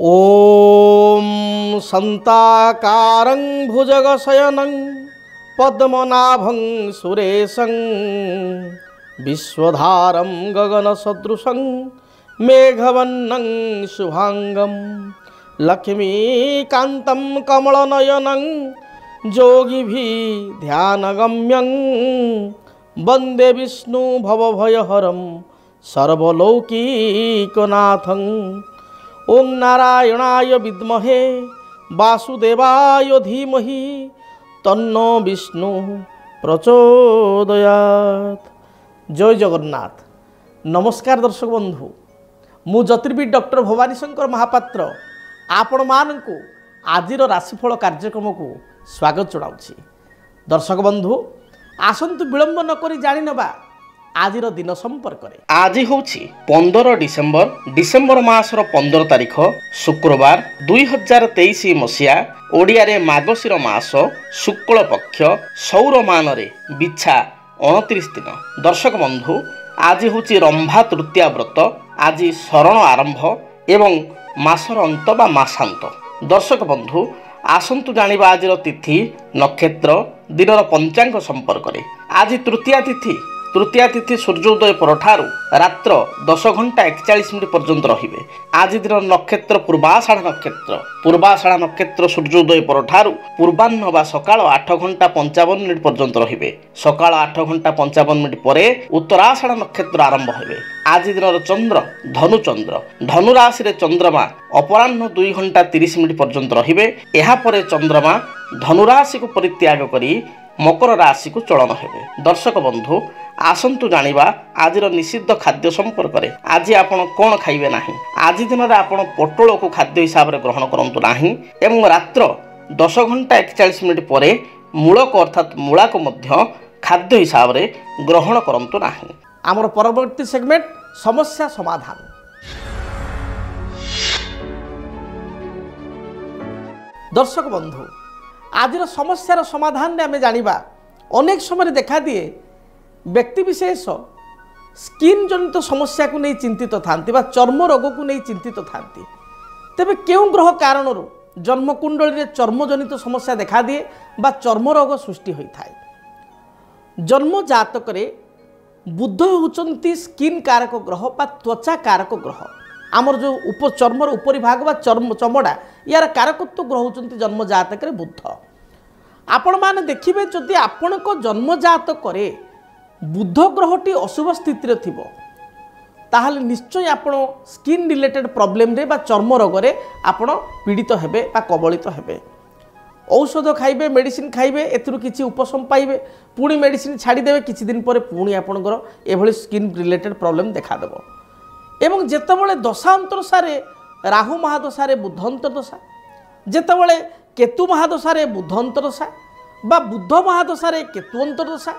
ओम संताकारं भुजगशयनं पद्मनाभं सुरेशं विश्वधारं गगनसदृशं मेघवर्णं शुभांगं लक्ष्मीकान्तं कमलनयनं योगिभिः ध्यानगम्यं वन्दे विष्णु भवभयहरं सर्वलौकिकनाथं। ओं नारायणाय विद्महे वासुदेवाय धीमहि तन्नो विष्णु प्रचोदयात्। जय जगन्नाथ। नमस्कार दर्शक बंधु, मु ज्योतिर्विद डॉक्टर भवानी शंकर महापात्र आपण मानकु आजिर राशिफल कार्यक्रम को स्वागत जनाउछि। दर्शक बंधु आसंतु विलंब न करी जानि नबा आजिर दिन संपर्क में। आज हूँ 15 डिसेम्बर मासर 15 तारिख शुक्रवार 2023 मसीहा ओडिया रे मागशीर मास शुक्ल पक्ष सौर मान रे बिछा 29 दिन। दर्शक बंधु आज हूँ रंभा तृतीया व्रत। आज शरण आरंभ एवं मासर अंत बा मासांत। दर्शक बंधु आसंतु जानिबा आजिर तिथि नक्षत्र दिनर पंचांग संपर्क में। आज तृतीया तिथि सूर्योदय परठारु रात्र 10:41 पर्यंत रहिबे। आज दिन नक्षत्र पूर्वाषाढ़ नक्षत्र सूर्योदय परठारु पूर्वाह्न बा सकाळ 8:55 पर्यंत रहिबे। सकाळ 8:55 परे उत्तराषाढ़ नक्षत्र आरंभ हेबे। आज दिन चंद्र धनु राशि रे चंद्रमा अपराह्न 2:30 पर्यंत रहिबे। एहा परे चंद्रमा धनु राशि को परित्याग करी मकर राशि को चलन हेबे। दर्शक बंधु आसंतु जानिबा आजिर निषिद्ध खाद्य संपर्क में। आज आपण कौन खाइबे नाही। आज दिन में आपण पटोल को खाद्य हिसाब से ग्रहण करंतु नाही एवं रात्र 10:41 परे मूलक अर्थात मूला को मध्य खाद्य हिसाब से ग्रहण करंतु नाही। आमर परवर्ती सेगमेंट समस्या समाधान। दर्शक बंधु आज समस्यार समाधान में आम जानिबा अनेक समय देखा दिए व्यक्ति विशेष स्किन जनित समस्या को नहीं चिंतित थांती बा चर्म रोग को नहीं चिंतित थांती। तेबे केउं ग्रह कारण जन्मकुंडली रे चर्म जनित समस्या देखा दिए बा चर्म रोग सृष्टि होता है। जन्म जातक रे बुध होचंती स्किन कारक ग्रह बा त्वचा कारक ग्रह। आमर जो चर्मर उपरी भाग बा चमड़ा यार कारकत्व ग्रह होचंती जन्म जातक रे बुध। आपण माने देखिबे जदि आपण को जन्म जातक रे बुध ग्रहटी अशुभ स्थिति रे थिबो ताहले निश्चय आपण स्किन रिलेटेड प्रॉब्लम रे बा चर्म रोग रे आपण पीड़ित हेबे बा कबलित हेबे। औषध खाइबे मेडिसिन खाइबे एथुरु किछि उपशम पाइबे पुणी मेडिसिन छाड़ी देबे किछि दिन पर पुणी आपणकर एभली स्किन रिलेटेड प्रॉब्लम देखा देबो। एवं जेतेबेले दशा अंतरदशा रे राहु महादशा रे बुध अंतरदशा जेतेबेले केतु महादशा रे बुध अंतरदशा बा बुध महादशा रे केतु अंतरदशा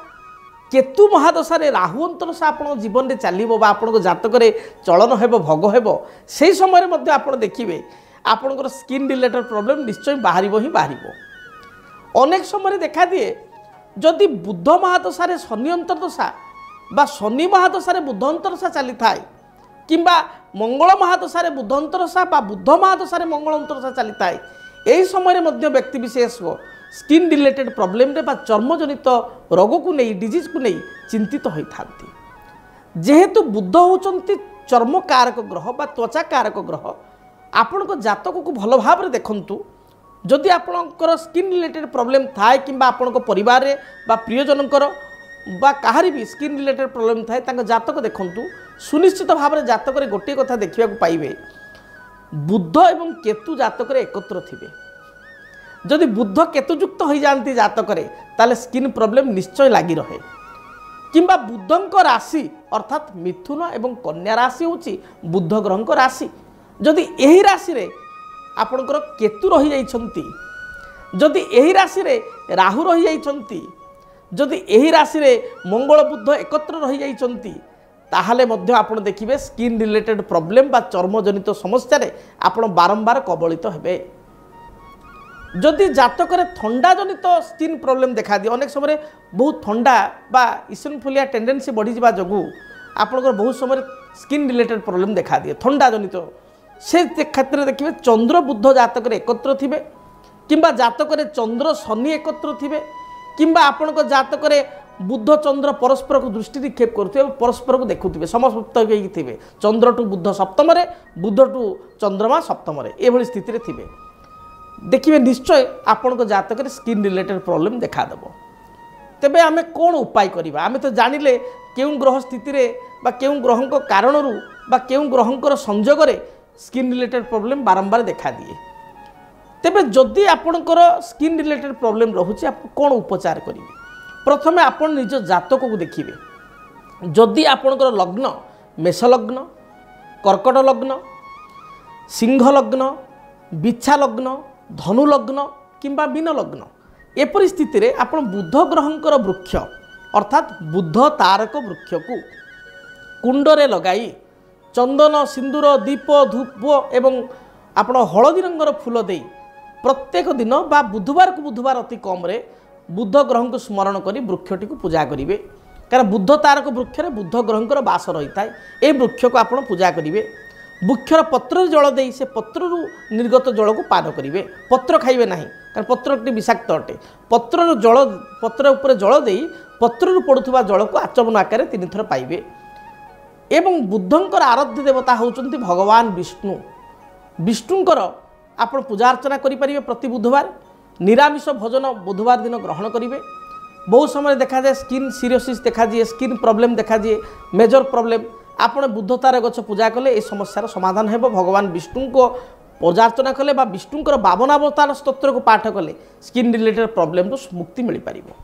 केतु महादशा रे राहु अंतरदशा आपण जीवन में चलिबो बा आपण जातक रे चलन हेबो भोग हेबो सेही समय मध्ये आपण देखिबे आपणकर स्किन रिलेटेड प्रॉब्लम निश्चय बाहरिबो ही बाहरिबो। अनेक समय देखा दिए जदि बुध महादशा रे शनि अंतरदशा बा शनि महादशा रे बुध अंतरदशा चली थाए किंबा मंगल महादशा रे बुध अंतरदशा बा बुध महादशा रे मंगल अंतरदशा चली थाए एही समय मध्ये व्यक्ति विशेष को स्किन रिलेटेड प्रॉब्लम रे बा चर्म जनित रोग को नहीं डिजीज को नहीं चिंतित होई थांती। जेहेतु बुध होचंती चर्म कारक ग्रह बा त्वचा कारक ग्रह आपण को जातक को भल भाव रे देखंतु। जदि आपणकर स्किन रिलेटेड प्रॉब्लम थाए किंबा आपण को परिवार रे बा प्रियजनकर बा काहारी भी स्किन रिलेटेड प्रॉब्लम थाए तांग जातक देखंतु सुनिश्चित भाव रे जातक रे गोटे कथा देखिबा को पाइबे बुध एवं केतु जातक रे एकत्र थिबे। जदि बुध केतुयुक्त हो जाती जातक ताले स्किन प्रॉब्लम निश्चय लगी रहे किंबा बुधंक राशि अर्थात मिथुन एवं कन्या राशि होची बुध ग्रहंक राशि। जदि यही राशि रे आपणकर केतु रही जाइछंती जदि यही राशि रे राहु रही जाइछंती जदि यही राशि रे मंगल बुध एकत्र रही जाइछंती ताहले मध्य आपण देखिबे स्किन रिलेटेड प्रॉब्लम बा चर्म जनित समस्या रे आपण बारंबार कबलित हेबे। जदि जातक थंडा जनित स्किन प्रॉब्लम देखा दिए अनेक समय बहुत थंडा बा इसिनोफिलिया टेंडेंसी बढ़ी जा जो आपंकर बहुत समय स्किन रिलेटेड प्रॉब्लम देखा दिए थंडा जनित से क्षेत्र में देखिए चंद्र बुध जातक एकत्र थे किंबा जातक चंद्र शनि एकत्र थे किंबा आपण जातक बुध चंद्र परस्पर को दृष्टि निक्षेप करुवे परस्पर को देखुवे समस्त थे चंद्र टू बुध सप्तम बुध टू चंद्रमा सप्तम ये स्थिति थे देखिए निश्चय आपण जातक स्किन रिलेटेड प्रॉब्लम देखादेव तेबे आमे कौन उपाय करिबा आमे तो जानिले केउं ग्रह स्थिति रे बा केउं ग्रहंक कारणरू बा केउं ग्रहंकर संयोग रे स्किन रिलेटेड प्रॉब्लम बारंबार देखा दिए तेबे जदि आपणकर स्किन रिलेटेड प्रॉब्लम रहुछि आप कौन उपचार करिवे प्रथमे आपण निज जातक को देखिए जदि आपणकर लग्न मेष लग्न कर्कट लग्न सिंह लग्न बिच्छा लग्न धनु लग्न किंबा मीन लग्न एपरि स्थिति रे आपण बुध ग्रहंकर वृक्ष अर्थात बुध तारक वृक्ष को कुंडरे लगाई चंदन सिंदूर दीप धूप एवं आपण हलदी रंगर फूल दे प्रत्येक दिन बा बुधवार को बुधवार अति कम रे बुध ग्रह को स्मरण करी वृक्षटी को पूजा करेंगे कारण बुध तारक वृक्ष रे बुध ग्रहंकर बास रही है ये वृक्ष को आपण पूजा करेंगे वृक्षर पत्र जल दे से पत्रु निर्गत जल को पान करेंगे पत्र खाइबे नहीं कारण पत्रटी विषाक्त अटे पत्र जल पत्र उपर जल दे पत्रु पड़ुवा जल को आचमन आकार 3 थर पाइबे एवं बुद्धंकर आराध्य देवता होउचंती भगवान विष्णु विष्णुंकर आपण पूजा अर्चना करि परिबे प्रति बुधवार निरामिष भोजन बुधवार दिन ग्रहण करेंगे बहुत समय देखा जाए स्किन सीरोसिस देखा दिए स्किन प्रॉब्लम देखा दिए मेजर प्रॉब्लम आपण बुध तार गछ पूजा कले ए समस्यार समाधान हेबो भगवान विष्णु को पूजा अर्चना कले बा विष्णुंकर 52 अवतार स्तोत्र को पाठ कले स्किन रिलेटेड प्रॉब्लम रो मुक्ति मिल पारिबो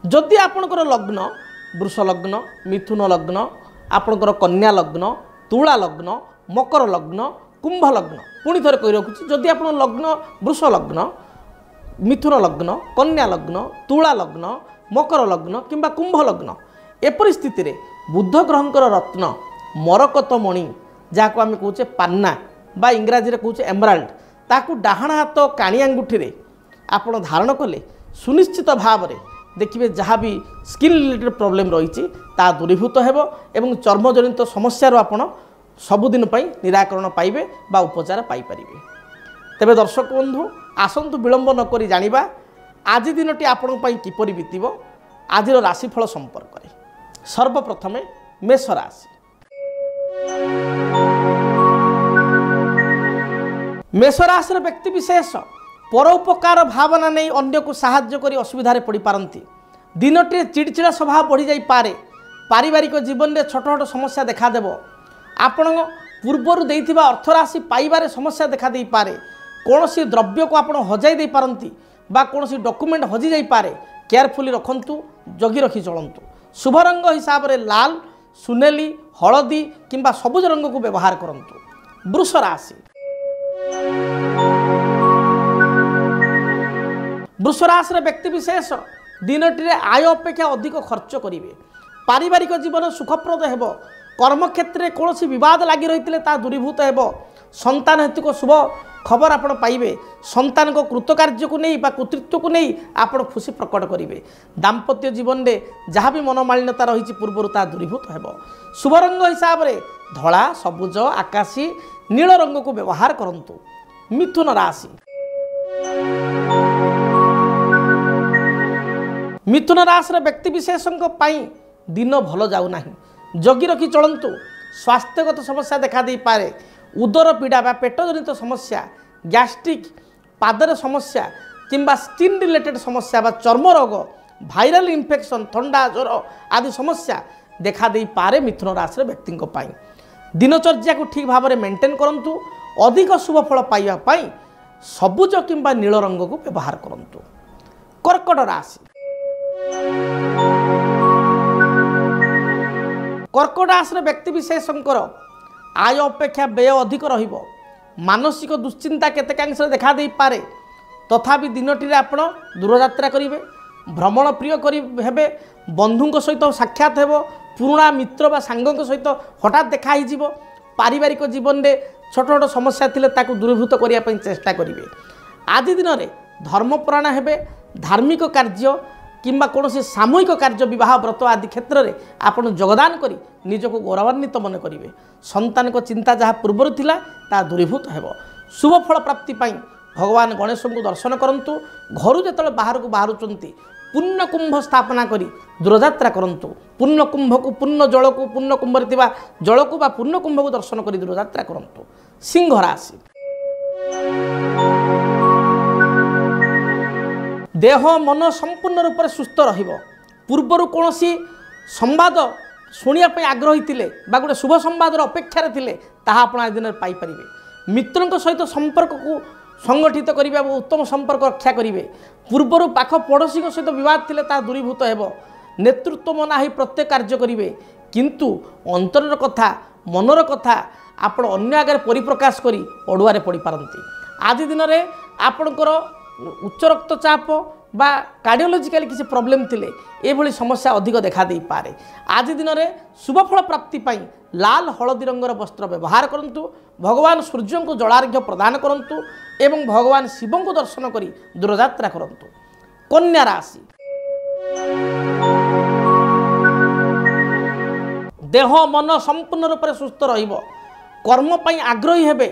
जदि आपणकर लग्न वृष लग्न मिथुन लग्न आपणकर कन्या लग्न तुला लग्न मकर लग्न कुंभ लग्न पुणी थरे कहि रखुची जदि आपण लग्न वृष लग्न मिथुन लग्न कन्या लग्न तुला लग्न मकर लग्न किंबा कुंभ लग्न एपरि स्थिति रे बुध ग्रहंकर रत्न मरकत मणि जहाँ आम कहे पान्ना बा इंग्राजी कहे एमराल्ड ताकू डाहाण हाथ काणी अंगुठी रे आपण धारण कले सुनिश्चित भाव में देखिए जहाँ भी स्किन रिलेटेड प्रॉब्लम रही दूरीभूत हेबो एवं चर्मजनित समस्या आपण सबुदिन निराकरण पाइबे बा उपचार पाई परिबे तेबे दर्शक बंधु आसंतु विलंब नकरी जानिबा आज दिनटी आपण पई किपरि बीतिबो आज राशिफल संपर्क में सर्वप्रथम मेष राशि मेष राशि व्यक्ति विशेष परोपकार भावना नहीं अन्य को साहाय्य करी असुविधा पड़ पारती दिनटी चिड़चिड़ा स्वभाव बढ़ी जाई पारे पारिवारिक जीवन में छोट छोट समस्या देखादेव आपण पूर्वर देइथिबा अर्थराशि पाइबारे समस्या देखा दे पारे कौन सी द्रव्य को आप हजाई दे पारती बा कौन सी डॉक्यूमेंट हजि जाई पारे केयरफुली रखंतु जगी रखी चलंतु शुभ रंग हिसाब रे लाल सुनेली हलदी किंबा सबुज रंग को व्यवहार करंतु वृष राशि वृष राशि व्यक्ति विशेष दिनटी आय अपेक्षा अधिक खर्च करेंगे पारिवारिक जीवन सुखप्रद हेब कर्मक्षेत्र में कौन बद लगी रही है दूरीभूत हेब संतान हेतु शुभ खबर आपण पाइबे संतान को कृतकार्य को नहीं बा कृतित्व को नहीं आपण खुशी प्रकट करेंगे दाम्पत्य जीवन में जहाँ भी मनोमालिन्यता रही पूर्वर ता दूरीभूत हेब शुभ रंग हिसाब से धला सबुज आकाशी नील रंग को व्यवहार करंतु मिथुन राशि मिथुन राशि व्यक्ति विशेषों दिन भल जाऊना जगी रखी चलंतु स्वास्थ्यगत समस्या देखा दे पारे उदर पीड़ा बा पेट जनित समस्या गैस्ट्रिक पादर समस्या किंबा स्किन रिलेटेड समस्या बा चर्म रोग भाइराल इन्फेक्शन ठंडा ज्वर आदि समस्या देखा दे पारे मिथुन राशि व्यक्ति दिनचर्या को ठीक भाव में मेंटेन करंतु अधिक शुभ फल पाइबा सबुज किंबा नील रंग को व्यवहार करंतु कर्कट राशि कर्कट राशि व्यक्ति विशेषकर आय अपेक्षा व्यय अधिक रहिबो मानसिक दुश्चिंता केतेकांश देखा दे पारे तथापि दिनटी आपण दूरयात्रा करेंगे भ्रमण प्रिय हेबे बंधुओं सहित साक्षात हेब पुराणा मित्र बा सांगों सहित हठात देखा हो पारिवारिक जीवन में छोट छोट समस्या थिले ताकू दूरीभूत करने चेष्टा करेंगे आज दिन में धर्मपरायण हेबे धार्मिक कार्य किंबा कौन सामूहिक कार्य विवाह व्रत आदि क्षेत्र में आप योगदान कर निजक गौरवान्वित मन करेंगे। संतान को चिंता जहाँ पूर्वर थिला ता दूरीभूत हो। शुभ फल प्राप्ति भगवान गणेश को दर्शन करूँ। घर जो बाहर को बाहरुंट पुण्य कुंभ स्थापना करी दूरयात्रा करंतु। पुण्य कुंभ को पुण्य जल को पुण्य कुंभ जल को पुण्य कुंभ को दर्शन करी दूरयात्रा करंतु। सिंह राशि देह मन संपूर्ण रूप से सुस्थ रहिबो। पूर्वर कौन संवाद शुणापी आग्रही थिले बा गोटे शुभ संवाद अपेक्षा थिले ताहा आपण आज दिन पाई परिबे। मित्रों सहित संपर्क को संगठित करिबे और उत्तम संपर्क रक्षा करिबे। पूर्वर पाख पड़ोशी सहित विवाद थिले ता दूरीभूत हेबो। नेतृत्व मना ही प्रत्येक कार्य करिबे किंतु अंतरर कथा मनर कथा आपण अन्य आगे परिप्रकाश करी अड़ुआरे पड़ी पारंती। आज दिन में आपणकर उच्च रक्तचाप बा कार्डियोलॉजिकल किसी प्रॉब्लम थिले एभली समस्या अधिक देखा दे पारे। आज दिन में शुभफल प्राप्ति पाई लाल हलदी रंगर वस्त्र व्यवहार करंतु। भगवान सूर्य को जलार्घ्य प्रदान करंतु एवं भगवान शिव को दर्शन करी दूरयात्रा करंतु। कन्या राशि देह मन संपूर्ण रूप से सुस्थ रहिबो। कर्म पाई आग्रही हेबे।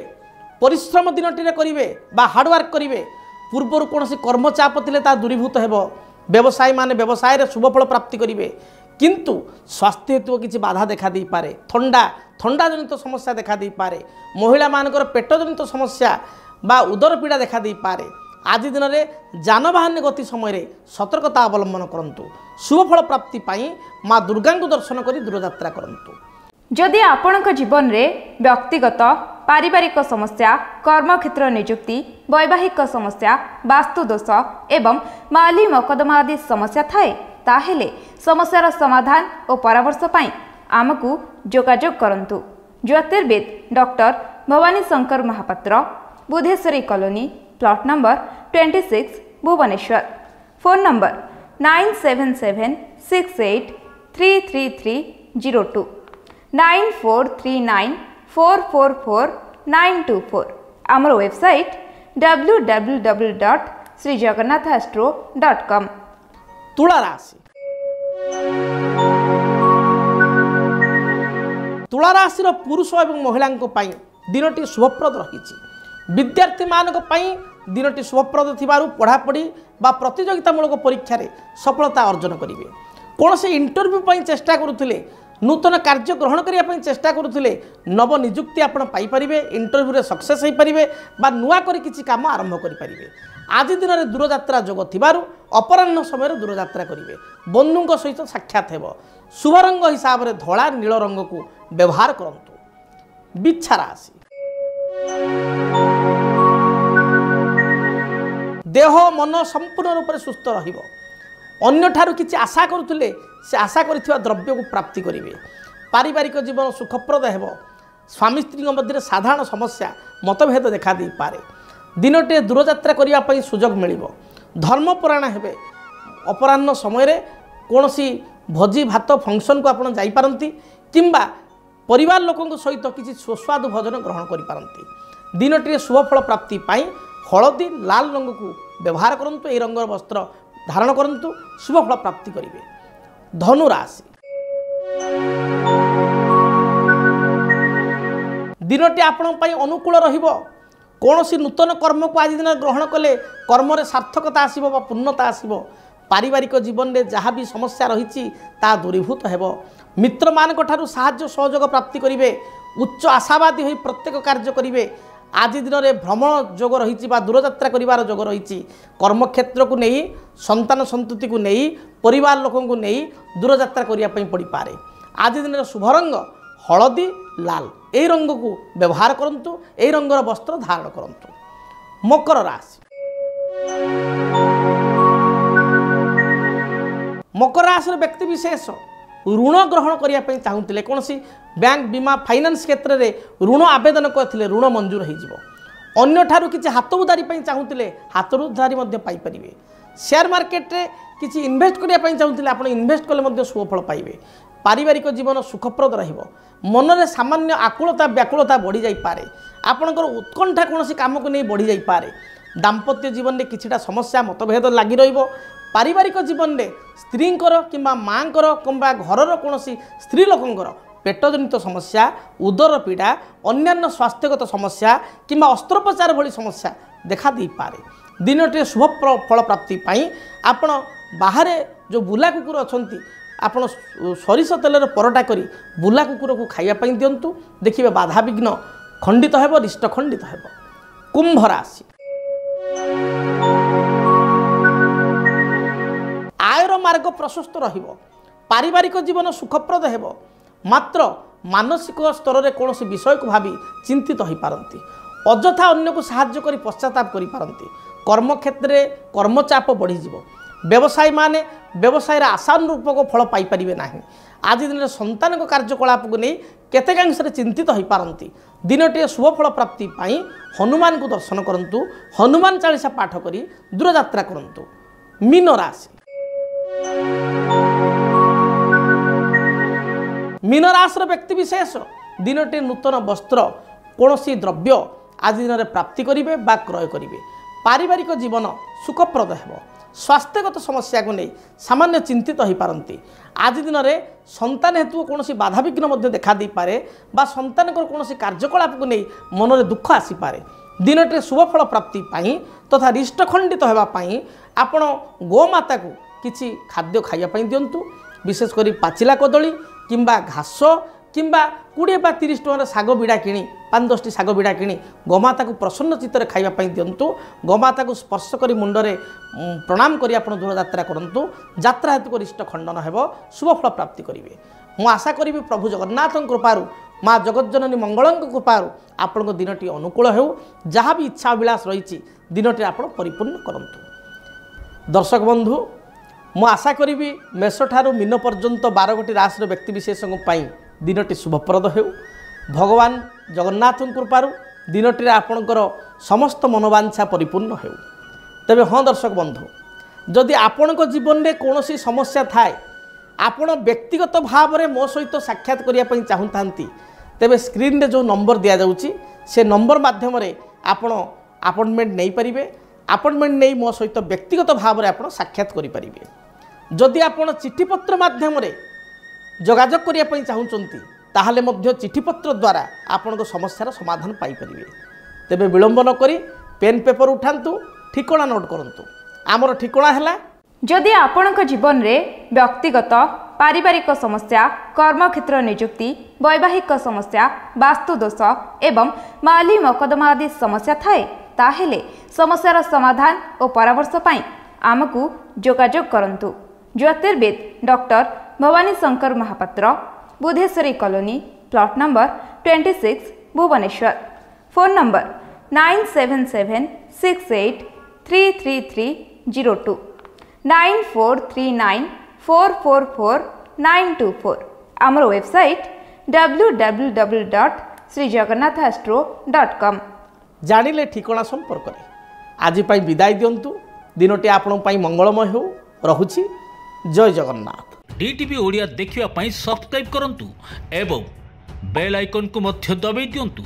परिश्रम दिनटी करिवे बा हार्डवर्क करिवे। पूर्वर कौन कर्मचाप थिले ता दूरीभूत हेबो। व्यवसायी माने व्यवसाय रे शुभफल प्राप्ति करिवे किंतु स्वास्थ्य हेतु किसी बाधा देखा दी पारे। थंडा जनित समस्या देखा दी पारे। महिला मानकर पेट जनित समस्या बा उदर पीड़ा देखा दी पारे। आज दिन में जानवाहन गति समय सतर्कता अवलंबन करंतु। शुभफल प्राप्ति पाई माँ दुर्गा को दर्शन करी दूरयात्रा करंतु। जदि आपणक जीवन में व्यक्तिगत पारिवारिक समस्या कर्मक्षेत्र नियुक्ति वैवाहिक समस्या वास्तुदोष एवं माली मकदमा आदि समस्या थाए ताहेले समस्यार समाधान और परामर्श पाई आमको जोगाजोग करंतु। ज्योतिर्विद doctor Bhavani Shankar Mahapatra Budheswari colony plot number 26 Bhubaneswar. Phone number 9776833302 9439444924। आमर वेबसाइट www.srijagannathastro.com। तुला राशि तुला राशि पुरुष और महिला दिनटी शुभप्रद रही। विद्यार्थी मानक दिनटी शुभप्रद थिबारु पढ़ापढ़ी बा प्रतियोगितामूलक परीक्षा रे सफलता अर्जन करेंगे। कौन से इंटरव्यू पाई चेष्टा करुथिले नूतन कार्य ग्रहण करने चेष्टा करुथिले नव निजुक्ति आपण पाई परिबे। इंटरव्यू रे सक्सेस होई परिबे बा नुआ करी किछि काम आरंभ करि परिबे। आज दिन में दूरयात्रा जोग थिबारु अपराह्न समय दूरयात्रा करेंगे। बंधुओं सहित साक्षात हेबो। शुभ रंग हिसाब से धला नील रंग को व्यवहार करंतु। बिच्छा राशि देह मन संपूर्ण रूप से सुस्थ रहिबो। अन्य ठारू किछि आशा करुथिले से आशा करिथिबा द्रव्य को प्राप्ति करिवे। पारिवारिक जीवन सुखप्रद हेबो। स्वामी स्त्री मध्य साधारण समस्या मतभेद देखा दे पारे। दिनटे दूरयात्रा करने पर सुजोग मिलिबो। धर्मपरायण हेबे। अपराह्न समय कौनसी भोजी भात फंक्शन को आपण जाई पारंती किंबा परिवार लोकों सहित किसी सुस्वादु भोजन ग्रहण करि पारंती। दिनटी शुभफल प्राप्ति पाई हलदी लाल रंग को व्यवहार करंतु। ए रंगर वस्त्र धारण करंतु। शुभफल प्राप्ति करिवे। धनु राशि दिनटी आपण पाई अनुकूल रहिबो। कौन सी नूतन कर्म को आज दिन ग्रहण कले कर्म रे सार्थकता आसीबो बा पूर्णता आसीबो। पारिवारिक जीवन में जहाँ भी समस्या रही ता दूरीभूत हेबो। मित्र मानक ठारू साहाय्य सहयोग प्राप्ति करिवे। उच्च आशावादी होई प्रत्येक कार्य करिवे। आज दिन में भ्रमण जोग रही बा दूरयात्रा करिवार जोग रही। कर्मक्षेत्र को नहीं संतान संतति को नहीं परिवार लोकों को नहीं दूरयात्रा करिया पई पड़ी पारे। आज दिन में शुभ रंग हलदी लाल ए रंग को व्यवहार करंतु। ए रंगर वस्त्र धारण करंतु। मकर राशि मकर राशि व्यक्ति विशेष ऋण ग्रहण करने चाहूले। कौन सी बैंक बीमा फाइनान्स क्षेत्र में ऋण आवेदन करते ऋण मंजूर हो। अन्य ठारू किसी हाथ उधारी चाहूले हाथ उधारी पाइपर। शेयर मार्केट रे किसी इन्वेस्ट करने चाहूले आप इन्वेस्ट कले शुभफल पाइबे। पारिवारिक जीवन सुखप्रद रहिबो। मन में सामान्य आकुलता व्याकुलता बढ़ी जाई पारे। आपणकर उत्कंठा कौन काम को नहीं बढ़ी जाई पारे। दाम्पत्य जीवन में किछिटा समस्या मतभेद लगी रहिबो। पारिवारिक जीवन में स्त्रींकर किंबा माँकर किंबा घरर कौन स्त्री लोकंकर पेटजनित समस्या उदर पीड़ा अन्यान्य स्वास्थ्यगत समस्या किंबा अस्त्रोपचार भली समस्या देखा दे पारे। दिनटे शुभ फल प्राप्ति आपण बाहर जो बुला कुकुर अच्छा आपण सरिष तेल परटा करी बुला कुकुर को खाइबापी दिंतु देखिए बाधा विघ्न खंडित हेब रिष्ट खंडित हेब। कुंभ राशि आयर मार्ग प्रशस्त रहिबो पारिवारिक जीवन सुखप्रद हेब मात्र मानसिक स्तर में कौन विषय को भावी चिंतित हो पारती अजथा अन्य को साहाय्य करी पश्चाताप करि पारती कर्मक्षेत्र में कर्मचाप बढ़ीज व्यवसायी माने व्यवसाय आशानुरूपक फल पाइपारे ना आज दिन संतान कार्यकलाप को नहीं केतेकांश चिंतित हो पारती दिनटे शुभ फल प्राप्ति हनुमान को दर्शन करंतु हनुमान चालीसा पाठ करी दूरयात्रा करंतु। मीन राशि मीन राशि व्यक्ति विशेष दिनटे नूतन वस्त्र कौन द्रव्य आज दिन में प्राप्ति करेंगे बा क्रय करेंगे पारिवारिक जीवन सुखप्रद हो स्वास्थ्यगत समस्या को नहीं सामान्य चिंतित हो पारती आज दिन में संतान हेतु कौन बाधा विघ्न देखा दे पारे बा संतान कौन कार्यकलाप को नहीं मन में दुख आसीपे दिनटे शुभ फल प्राप्ति तथा रिष्ट खंडित होगापाई आपण गोमाता को किसी खाद्य खाइबापी दिंतु विशेषकर पाचिला कदली किंबा घास किंबा 20 बा 30 टकर शाग बिड़ा किणी 5-10 शाग बिड़ा किणी गोमाता को प्रसन्न चित्त खाइबापी दिंतु गोमाता को स्पर्श करी मुंडरे प्रणाम करी आपण दूरयात्रा करंतु यात्रा हेतु रिष्ट खंडन हेब शुभ फल प्राप्ति करेंगे। मु आशा करी प्रभु जगन्नाथ कृपारू माँ जगज्जननी मंगल कृपारू आपण दिनटी अनुकूल हो जहाँ भी इच्छा अभिलाष रही दिनटी आप परिपूर्ण करंतु। दर्शक बंधु मु आशा करी मेष ठारू मीन पर्यंत 12 गोटी राशि व्यक्ति विशेषों दिनटी शुभप्रद हो भगवान जगन्नाथ कृपारू दिनटी आपणकर समस्त मनोवांछा परिपूर्ण हो। तेबे हाँ दर्शक बंधु जदि आपण जीवन में कौन समस्या थाए आपण व्यक्तिगत भाव में मो सहित साक्षात करने चाहता तेबे स्क्रीन रे जो नंबर दि जाउची से नंबर माध्यम आपण अपॉइंटमेंट नहीं पारिबे अपॉइंटमेंट नहीं मो सहित व्यक्तिगत भाव में आपण साक्षात करें। जदि आपण चिठीपत्र माध्यम जोगाजोग करने चाहूँगी ताहले मध्य चिठीपत्र द्वारा आपण समस्यार समाधान पाइपर। तेबे विलंब न करी पेन पेपर उठांतु ठिकाना नोट करंतु। आमर ठिकाना है जदि आपणक जीवन में व्यक्तिगत पारिवारिक समस्या कर्मक्षेत्र नियुक्ति वैवाहिक समस्या वास्तुदोष एवं माली मकदमा आदि समस्या थाए ताहेले समस्यार समाधान और परामर्श पाई आमकु जोगाजोग करंतु। ज्योतिर्विद doctor Bhavani Shankar Mahapatra Budheswari colony plot number 26 Bhubaneswar. Phone number 9776833302 9439444924। आमर वेबसाइट www.srijagannathastro.com। जानिले ठिकाना संपर्क में आज विदाय दिंतु दिनटी आपण मंगलमय हो रहुछि। जय जगन्नाथ। डीटीवी ओडिया देखिवा सब्सक्राइब करंतु एवं बेल आइकन को मध्य दबाई दियंतु।